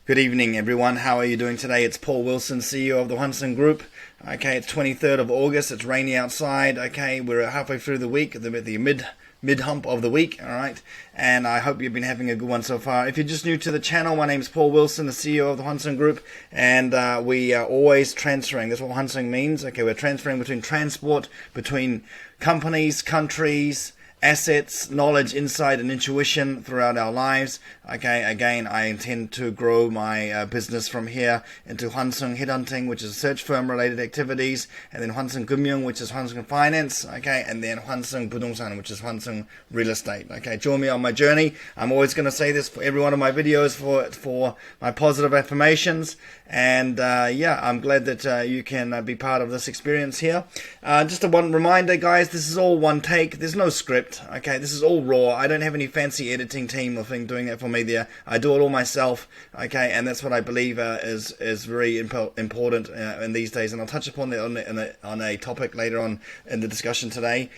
Good evening, everyone. How are you doing today? It's Paul Wilson, CEO of the Hwanseung Group. Okay, it's 23rd of August. It's rainy outside. Okay, we're halfway through the week, the mid hump of the week. All right, and I hope you've been having a good one so far. If you're just new to the channel, my name is Paul Wilson, the CEO of the Hwanseung Group, and we are always transferring. That's what Hwanseung means. Okay, we're transferring between transport, between companies, countries, assets, knowledge, insight, and intuition throughout our lives. Okay, again, I intend to grow my business from here into Hwanseung Headhunting, which is search firm related activities, and then Hwanseung Gumyung, which is Hwanseung Finance, okay, and then Hwanseung Budongsan, which is Hwanseung Real Estate. Okay, join me on my journey. I'm always going to say this for every one of my videos for my positive affirmations, and yeah, I'm glad that you can be part of this experience here. Just a one reminder, guys, this is all one take. There's no script. Okay, this is all raw. I don't have any fancy editing team or thing doing it for me there. I do it all myself. Okay, and that's what I believe is very important in these days. And I'll touch upon that on a topic later on in the discussion today.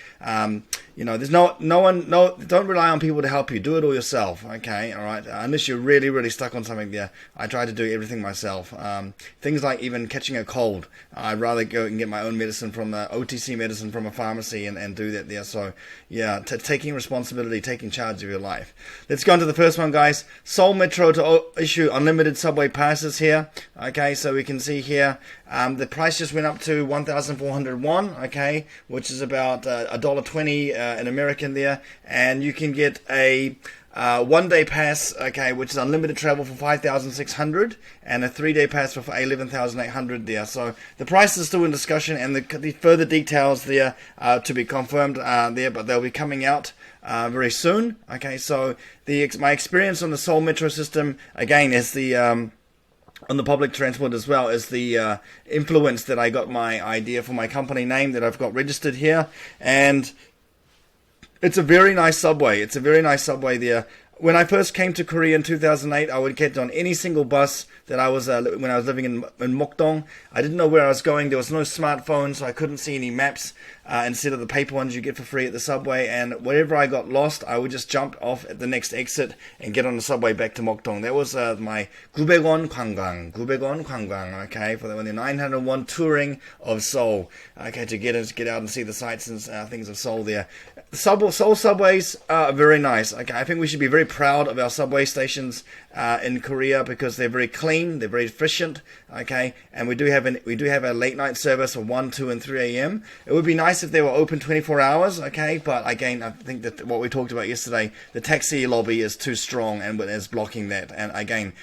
You know, there's no one. Don't rely on people to help you. Do it all yourself. Okay, all right. Unless you're really stuck on something there, I try to do everything myself. Things like even catching a cold, I'd rather go and get my own medicine from OTC medicine from a pharmacy and do that there. So yeah. Taking responsibility, taking charge of your life. Let's go on to the first one, guys. Seoul Metro to issue unlimited subway passes here. Okay, so we can see here the price just went up to 1,400 won, okay, which is about $1.20 in American there, and you can get a one-day pass, okay, which is unlimited travel for 5,600, and a three-day pass for 11,800 there. So the price is still in discussion, and the further details there to be confirmed there, but they'll be coming out very soon. Okay, so my experience on the Seoul Metro system again is on the public transport as well as the influence that I got my idea for my company name that I've got registered here, and it's a very nice subway. It's a very nice subway there. When I first came to Korea in 2008, I would get on any single bus that I was when I was living in Mokdong. I didn't know where I was going. There was no smartphone, so I couldn't see any maps instead of the paper ones you get for free at the subway. And wherever I got lost, I would just jump off at the next exit and get on the subway back to Mokdong. That was my 900원 관광, okay, for the 901 touring of Seoul, okay, to get out and see the sights and things of Seoul there. Seoul subways are very nice. Okay, I think we should be very proud of our subway stations in Korea because they're very clean, they're very efficient. Okay, and we do have a late night service of 1, 2, and 3 a.m. It would be nice if they were open 24 hours. Okay, but again, I think that what we talked about yesterday, the taxi lobby is too strong and is blocking that. And again,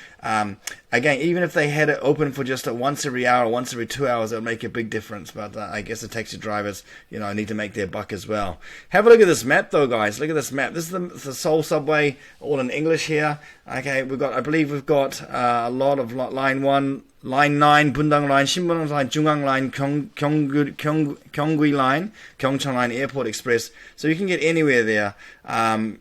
even if they had it open for just once every hour, once every 2 hours, it would make a big difference. But I guess the taxi drivers, you know, need to make their buck as well. Have a look at this map, though, guys. Look at this map. This is the Seoul subway, all in English here. Okay, I believe we've got a lot of line 1, line 9, Bundang line, Shinbundang line, Jungang line, Gyeonggi line, Gyeongcheon line, Airport Express. So you can get anywhere there in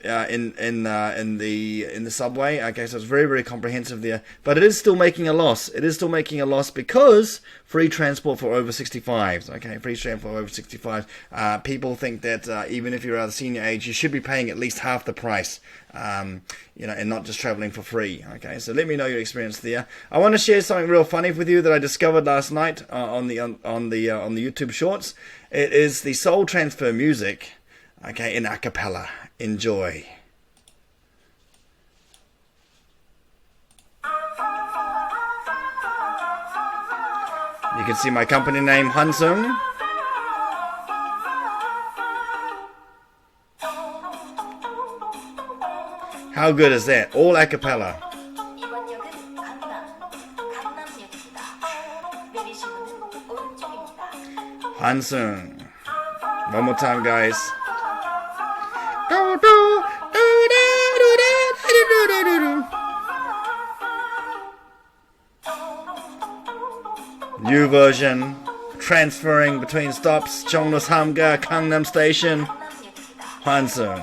the subway. Okay, so it's very comprehensive there. But it is still making a loss. It is still making a loss because free transport for over 65s. Okay, free transport for over 65. People think that even if you're at a senior age, you should be paying at least half the price. You know, and not just traveling for free. Okay, so let me know your experience there. I want to share something real funny with you that I discovered last night on the YouTube Shorts. It is the Seoul transfer music, okay, in a cappella. Enjoy. You can see my company name, Hwanseung. How good is that? All a cappella. Hwanseung. One more time, guys. New version. Transferring between stops. Cheongno Samga, Gangnam Station. Hwanseung.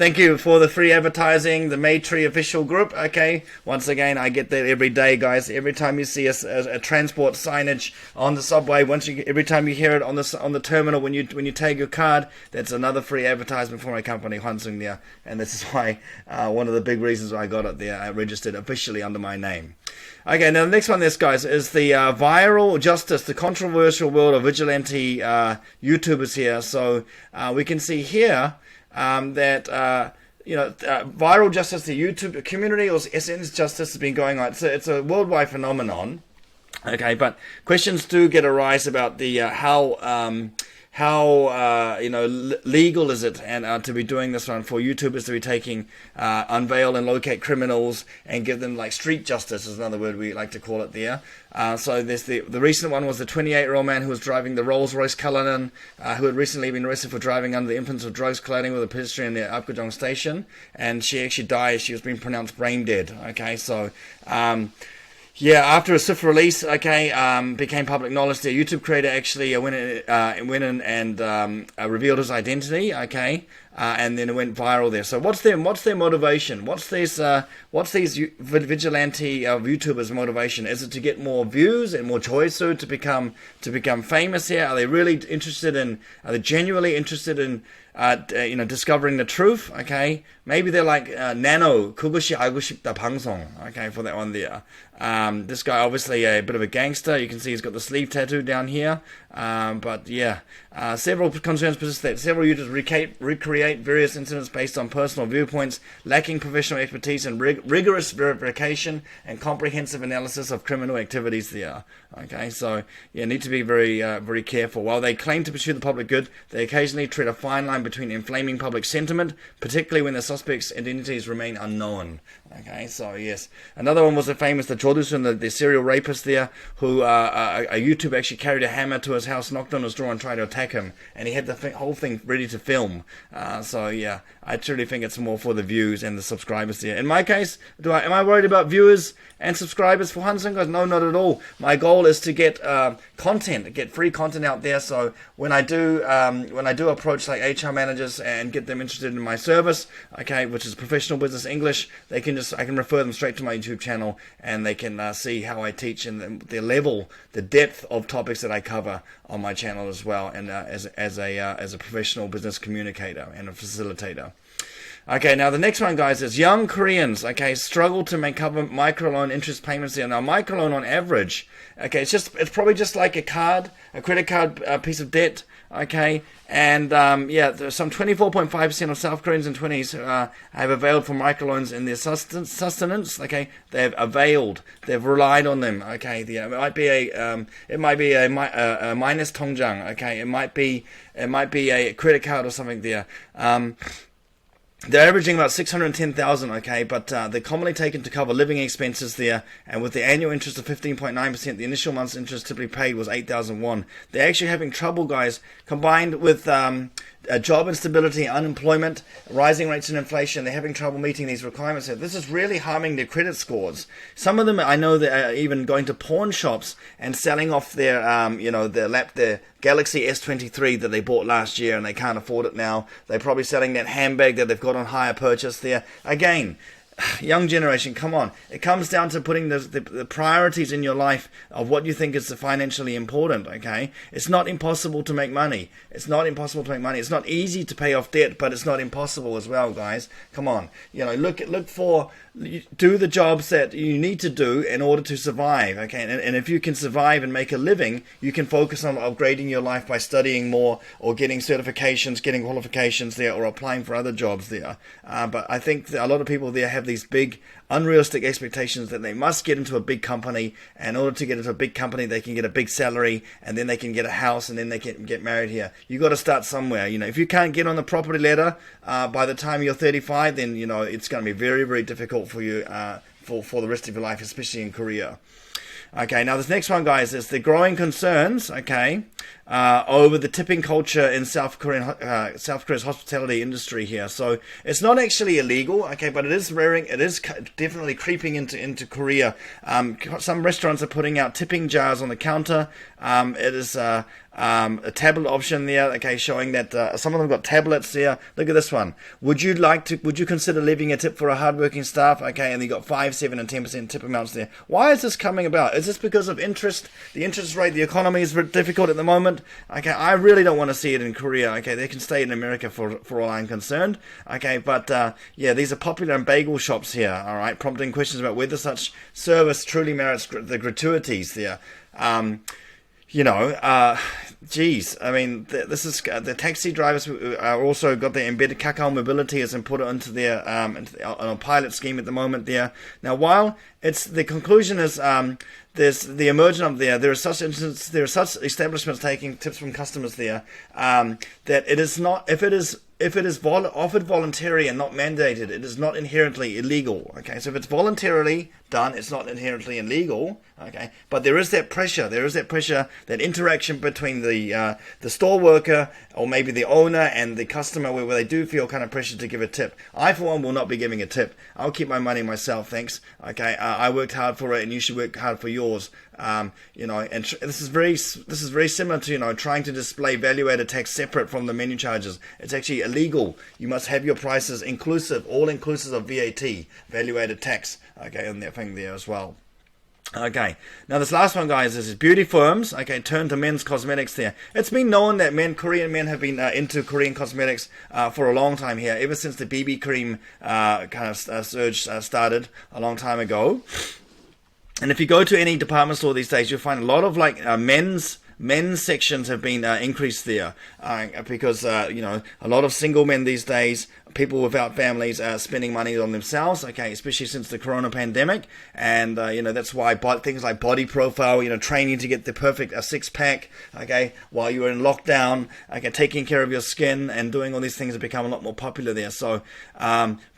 Thank you for the free advertising, the Maytree official group. Okay, once again, I get that every day, guys. Every time you see a transport signage on the subway, every time you hear it on the terminal when you tag your card, that's another free advertisement for my company, Hwanseung Group, and this is why one of the big reasons why I got it there. I registered officially under my name. Okay, now the next one, guys, is the viral justice, the controversial world of vigilante YouTubers here. So we can see here. That viral justice, the YouTube community or SNS justice has been going on. It's a worldwide phenomenon. Okay, but questions do get arise about the how legal is it and to be doing this one for YouTubers to be taking unveil and locate criminals and give them like street justice is another word we like to call it there. So there's the recent one was the 28-year-old man who was driving the Rolls-Royce Cullinan, who had recently been arrested for driving under the influence of drugs colliding with a pedestrian near Apgujeong station, and she actually died. She was being pronounced brain dead. Okay, so yeah, after a swift release, became public knowledge. The YouTube creator actually went in and revealed his identity. Okay, and then it went viral there. So what's their motivation? What's these vigilante YouTubers' motivation? Is it to get more views and more choice to become famous here? Are they really interested in? Are they genuinely interested in? Discovering the truth. Okay, maybe they're like Nano 그것이 알고 싶다 방송. Okay, for that one there. This guy obviously a bit of a gangster. You can see he's got the sleeve tattoo down here. But yeah, several concerns persist that several users recreate various incidents based on personal viewpoints, lacking professional expertise and rigorous verification and comprehensive analysis of criminal activities there. Okay, so yeah, need to be very careful. While they claim to pursue the public good, they occasionally tread a fine line between inflaming public sentiment, particularly when the suspects' identities remain unknown. Okay, so yes. Another one was the famous Jodusun, the serial rapist there, who a YouTuber actually carried a hammer to his house, knocked on his door and tried to attack him, and he had the whole thing ready to film. So yeah, I truly think it's more for the views and the subscribers there. In my case, am I worried about viewers and subscribers for Hwanseung? No, not at all. My goal is to get content, get free content out there. So when I do approach like HR managers and get them interested in my service, okay, which is professional business English, I can refer them straight to my YouTube channel, and they can see how I teach and the level, the depth of topics that I cover on my channel as well, and as a professional business communicator and a facilitator. Okay, now the next one, guys, is young Koreans, okay, struggle to cover microloan interest payments there. Now, microloan on average, okay, it's probably just like a credit card piece of debt, okay, and there's some 24.5% of South Koreans in 20s have availed for microloans in their sustenance, okay, they've relied on them, okay, it might be a minus 통장, okay, it might be a credit card or something there. They're averaging about 610,000, okay, but they're commonly taken to cover living expenses there, and with the annual interest of 15.9%, the initial month's interest typically paid was 8,000 won. They're actually having trouble, guys, combined with job instability, unemployment, rising rates and inflation. They're having trouble meeting these requirements. This is really harming their credit scores. Some of them, I know, they're even going to pawn shops and selling off their Galaxy S23 that they bought last year and they can't afford it now. They're probably selling that handbag that they've got on hire purchase there. Again, young generation, come on. It comes down to putting the priorities in your life of what you think is financially important, okay? It's not impossible to make money. It's not easy to pay off debt, but it's not impossible as well, guys. Come on. Do the jobs that you need to do in order to survive, okay? And if you can survive and make a living, you can focus on upgrading your life by studying more or getting certifications, getting qualifications there, or applying for other jobs there. But I think that a lot of people there have these big unrealistic expectations that they must get into a big company, and in order to get into a big company they can get a big salary, and then they can get a house, and then they can get married here. You got to start somewhere. If you can't get on the property ladder by the time you're 35, then it's going to be very, very difficult for you for the rest of your life, especially in Korea. Okay, now this next one, guys, is the growing concerns, okay, over the tipping culture in South Korea's hospitality industry here. So it's not actually illegal, okay, but it is definitely creeping into Korea. Some restaurants are putting out tipping jars on the counter. It is a tablet option there, okay, showing that some of them got tablets there. Look at this one. Would you consider leaving a tip for a hardworking staff? Okay, and you got 5, 7, and 10% tip amounts there. Why is this coming about? Is this because of interest? The interest rate, the economy is very difficult at the moment. Okay, I really don't want to see it in Korea. Okay, they can stay in America for all I'm concerned. Okay, but yeah, these are popular in bagel shops here. All right, prompting questions about whether such service truly merits the gratuities there. Geez, I mean, this is the taxi drivers are also got their embedded Kakao mobility has been put into their on a pilot scheme at the moment there. Now, while it's the conclusion is there's the emergence of there are such establishments taking tips from customers there that it is not if it is offered voluntarily and not mandated, it is not inherently illegal. Okay, so if it's voluntarily done, it's not inherently illegal. Okay, but there is that pressure. That interaction between the store worker or maybe the owner and the customer, where they do feel kind of pressure to give a tip. I, for one, will not be giving a tip. I'll keep my money myself, thanks. Okay, I worked hard for it, and you should work hard for yours. And this is very similar to trying to display value-added tax separate from the menu charges. It's actually illegal. You must have your prices all inclusive of VAT, value-added tax. Okay, on that thing there as well. Okay, now this last one, guys, is beauty firms. Okay, turn to men's cosmetics there. It's been known that Korean men have been into Korean cosmetics for a long time here, ever since the BB cream surge started a long time ago. And if you go to any department store these days, you'll find a lot of men's sections have been increased there because a lot of single men these days, people without families, are spending money on themselves. Okay, especially since the corona pandemic, and that's why things like body profile, training to get the perfect six-pack. Okay, while you're in lockdown, okay, taking care of your skin and doing all these things have become a lot more popular there. So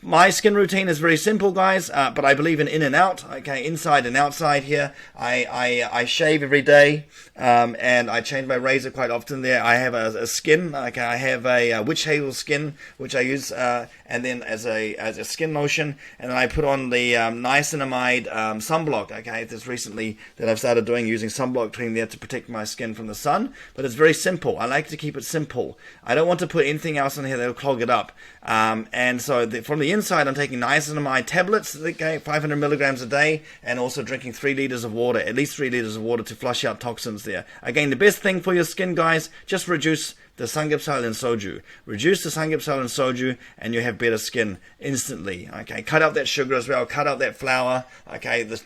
my skin routine is very simple, guys, but I believe in and out. Okay, inside and outside here. I shave every day, and I change my razor quite often there. I have a skin. Okay, I have a witch hazel skin, which I use. And then as a skin lotion, and then I put on the niacinamide sunblock. Okay, this recently that I've started using sunblock cream there to protect my skin from the sun. But it's very simple. I like to keep it simple. I don't want to put anything else in here that will clog it up. And so from the inside, I'm taking niacinamide tablets, okay, 500 milligrams a day, and also drinking 3 liters of water, at least 3 liters of water to flush out toxins there. Again, the best thing for your skin, guys, just reduce the samgyeopsal and soju. Reduce the samgyeopsal and soju, and you have better skin instantly. Okay, cut out that sugar as well. Cut out that flour. Okay, the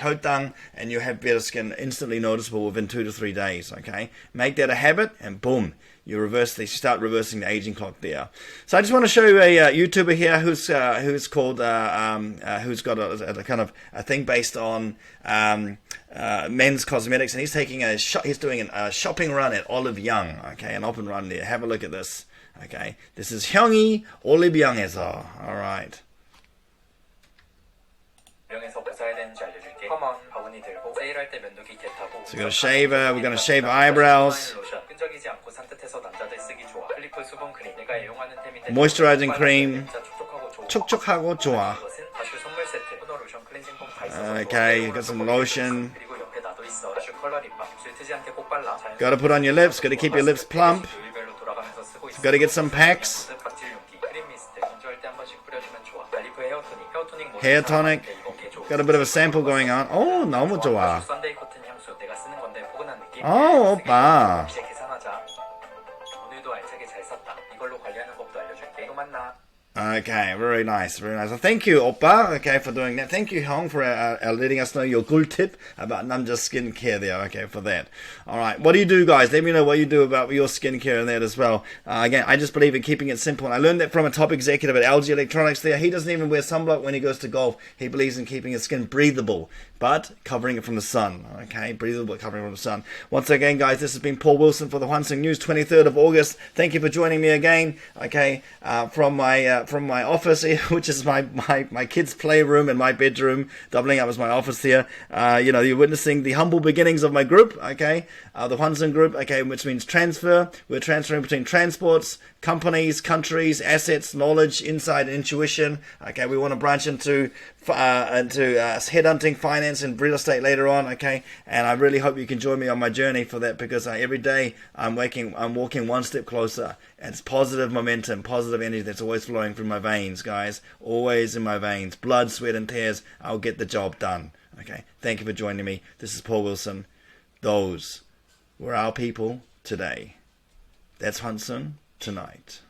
hotang, and you have better skin instantly noticeable within 2 to 3 days. Okay, make that a habit, and boom, you start reversing the aging clock there. So I just want to show you a YouTuber here who's called who's got a kind of a thing based on men's cosmetics, and he's doing a shopping run at Olive Young. Okay, an open run there. Have a look at this. Okay, this is 형이 Olive Young에서. All right. So we're gonna shave eyebrows. Moisturizing cream. 촉촉하고 좋아. Okay, got some lotion. Gotta put on your lips, gotta keep your lips plump. Gotta get some packs. Hair tonic. Got a bit of a sample going on. Oh, 너무 좋아. Oh, 오빠. Okay, very nice, very nice. Well, thank you, Oppa, okay, for doing that. Thank you, Hong, for letting us know your good tip about Namja skincare there, okay, for that. All right, what do you do, guys? Let me know what you do about your skincare and that as well. Again, I just believe in keeping it simple. And I learned that from a top executive at LG Electronics there. He doesn't even wear sunblock when he goes to golf. He believes in keeping his skin breathable, but covering it from the sun, okay? Breathable, covering it from the sun. Once again, guys, this has been Paul Wilson for the Hwanseung News, 23rd of August. Thank you for joining me again, okay, from my from my office here, which is my kids' playroom and my bedroom, doubling up as my office here. You're witnessing the humble beginnings of my group, okay? The Hwanseung Group, okay, which means transfer. We're transferring between transports, companies, countries, assets, knowledge, insight, and intuition. Okay, we want to branch into headhunting, finance, and real estate later on. Okay, and I really hope you can join me on my journey for that, because every day I'm walking one step closer. And it's positive momentum, positive energy that's always flowing through my veins, guys. Always in my veins, blood, sweat, and tears. I'll get the job done. Okay, thank you for joining me. This is Paul Wilson. Those were our people today. That's Hwanseung tonight.